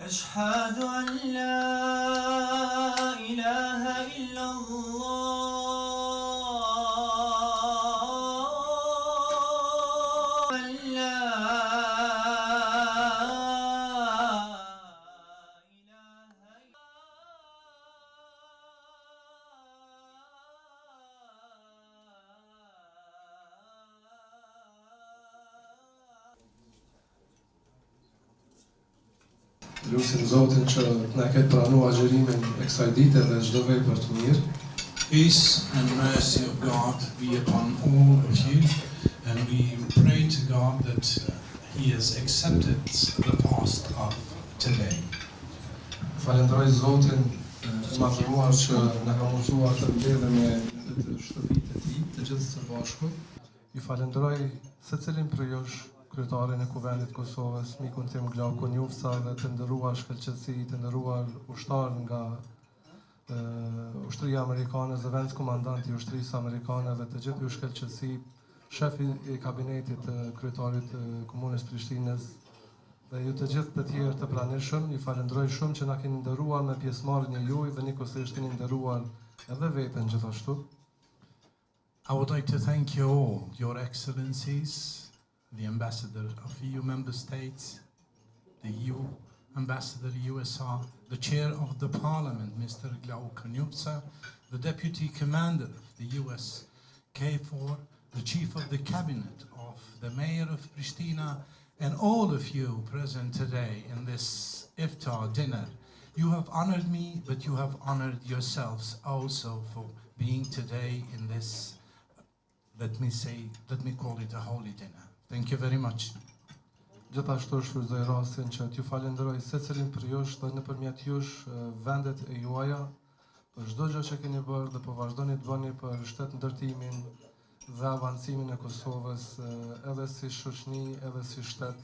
أشهد أن لا إله إلا الله أن لا إله إلا Lutim Zotin që na ketë pranuar agjërimin e kësaj dite dhe çdo vepër të mirë. Peace and mercy of God be upon all of you, and we pray to God that He has accepted the fast of today. Falenderoj Zotin e madhëruar që na ka mundsuar të mbledhemi në të shtëpitë e Tij, të gjithë së bashku. Ju falenderoj secilin për jush, kryetarin e Kuvendit Kosovës, mikun tim Glauko Njufca dhe të nderuar shkëlqësi, të nderuar ushtar nga ushtria amerikane, zëvendës komandanti i ushtrisë amerikane dhe të gjithë ju shkëlqësi, shefi i kabinetit të kryetarit të komunës Prishtinës dhe ju të gjithë të tjerë të pranishëm. Ju falenderoj shumë që na keni nderuar me pjesëmarrjen e juaj dhe nikosisht keni nderuar edhe veten gjithashtu. I would like to thank you all, Your Excellencies, the Ambassador of EU Member States, the EU Ambassador USR, the Chair of the Parliament, Mr. Glauko Njufca, the Deputy Commander of the US KFOR, the Chief of the Cabinet of the Mayor of Pristina, and all of you present today in this iftar dinner. You have honored me, but you have honored yourselves also for being today in this, let me call it a holy dinner. Thank you very much. Gjithashtu shfrytëzoj rastin që t'ju falenderoj secilin për jush dhe nëpërmjet jush vendet e juaja për çdo gjë që keni bërë dhe po vazhdoni të bëni për shtetëndërtimin dhe avancimin e Kosovës edhe si shoqëni edhe si shtet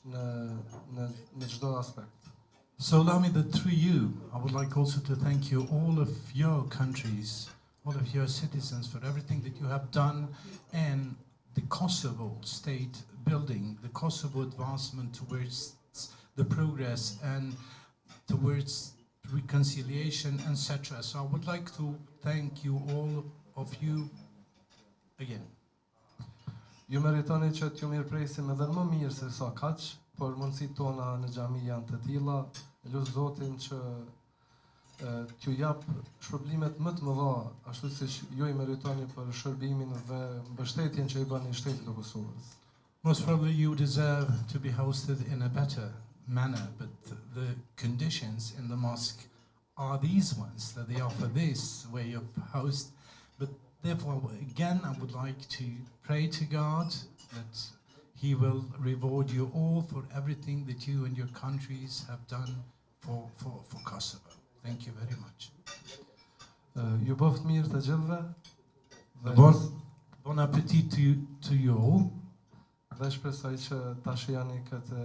në çdo aspekt. So allow me that through you, I would like also to thank you, all of your countries, all of your citizens, for everything that you have done and the Kosovo state building, the Kosovo advancement towards the progress and towards reconciliation, etc. So I would like to thank you, all of you, again. Ju meritoni që t'ju mirëpresim edhe më mirë se sa kaq, por mundësitë tona në xhami janë të tilla. Lut Zotin që t'ju jap shpërblimet më të mëdha, ashtu siç ju i meritoni për shërbimin dhe mbështetjen që i bani shtetit të Kosovës. Most probably you deserve to be hosted in a better manner, but the conditions in the mosque are these ones, that they offer this way of host. But therefore, again, I would like to pray to God that He will reward you all for everything that you and your countries have done for Kosovo. Thank you very much. Ju bëft mirë të gjithëve. Bon appetit to you all. Dhe shpresoj që ta shijani këtë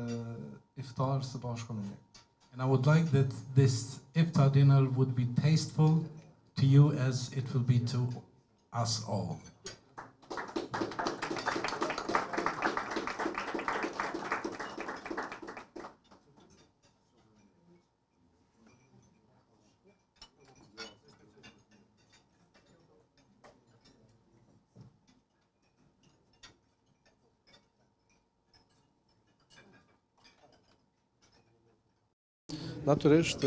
iftar së bashku me ne. And I would like that this iftar dinner would be tasteful to you as it will be to us all. Natyrisht,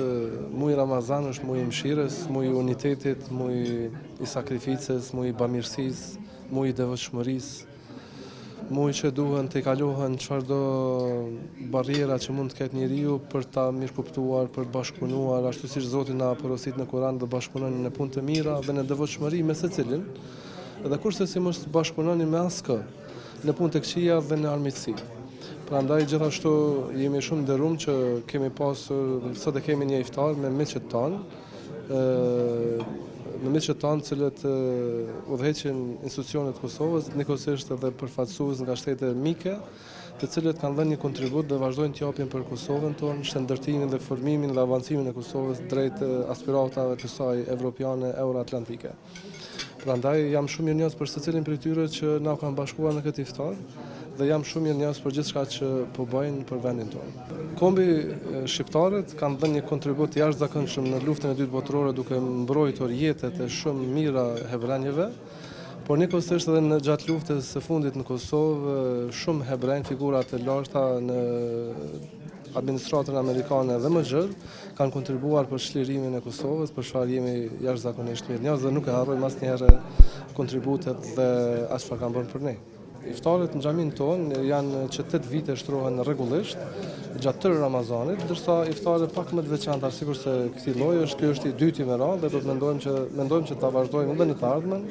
muji Ramazan është muji i mëshirës, muji i unitetit, muji i sakrificës, muji i bamirësisë, muji i devotshmërisë, muji që duhen të kalohen çfarëdo barriera që mund të ketë njeriu për ta mirëkuptuar, për të bashkëpunuar, ashtu siç Zoti na porosit në Kur'an të bashkëpunoni në punë të mira dhe në devotshmëri me secilin, edhe kurse si mos bashkëpunoni me askë në punë të këqija dhe në armiqësi. Prandaj gjithashtu jemi shumë nderuar që kemi pasur, sot e kemi një iftar me miqët tanë, cilët udhëheqin institucionet e Kosovës, njëkohësisht edhe përfaqësues nga shtete mike, të cilët kanë dhënë një kontribut dhe vazhdojnë të japin për Kosovën tonë, shëndërtimin dhe formimin dhe avancimin e Kosovës drejt aspiratave të saj evropiane, euroatlantike. Prandaj jam shumë mirënjohës për secilin prej tyre që na kanë bashkuar në këtë iftar dhe jam shumë mirënjohës për gjithçka që po bëjnë për vendin tonë. Kombi shqiptarët kanë dhënë një kontribut jashtëzakonshëm në luftën e dytë botërore duke mbrojtur jetët e shumë mijëra hebrenjeve, por njëkohësisht edhe në gjatë luftës së fundit në Kosovë shumë hebrenj, figurat e larta në administratën amerikane dhe më gjërë kanë kontribuar për çlirimin e Kosovës, për çfarë jemi jashtëzakonisht mirënjohës dhe nuk e harrojmë asnjëherë kontributet dhe as çfarë kanë bërë për ne. Iftarët në xhamin tonë janë që 8 vite shtrohen rregullisht gjatë tërë Ramazanit, ndërsa iftarët pak më të veçanta, sikurse këtij lloji ky është i dyti me radhë dhe do të mendojmë që ta vazhdojmë edhe në të ardhmen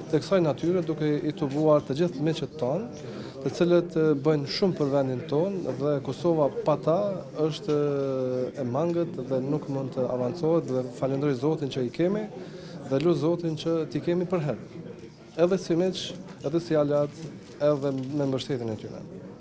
të kësaj natyre duke i tubuar të gjithë miqët tonë, të cilët bëjnë shumë për vendin tonë dhe Kosova pa ta është e mangët dhe nuk mund të avancohet dhe falenderoj Zotin që i kemi dhe lut Zotin që t'i kemi për herë. Edhe si miq, edhe si aleat, edhe me mbështetjen e tyre.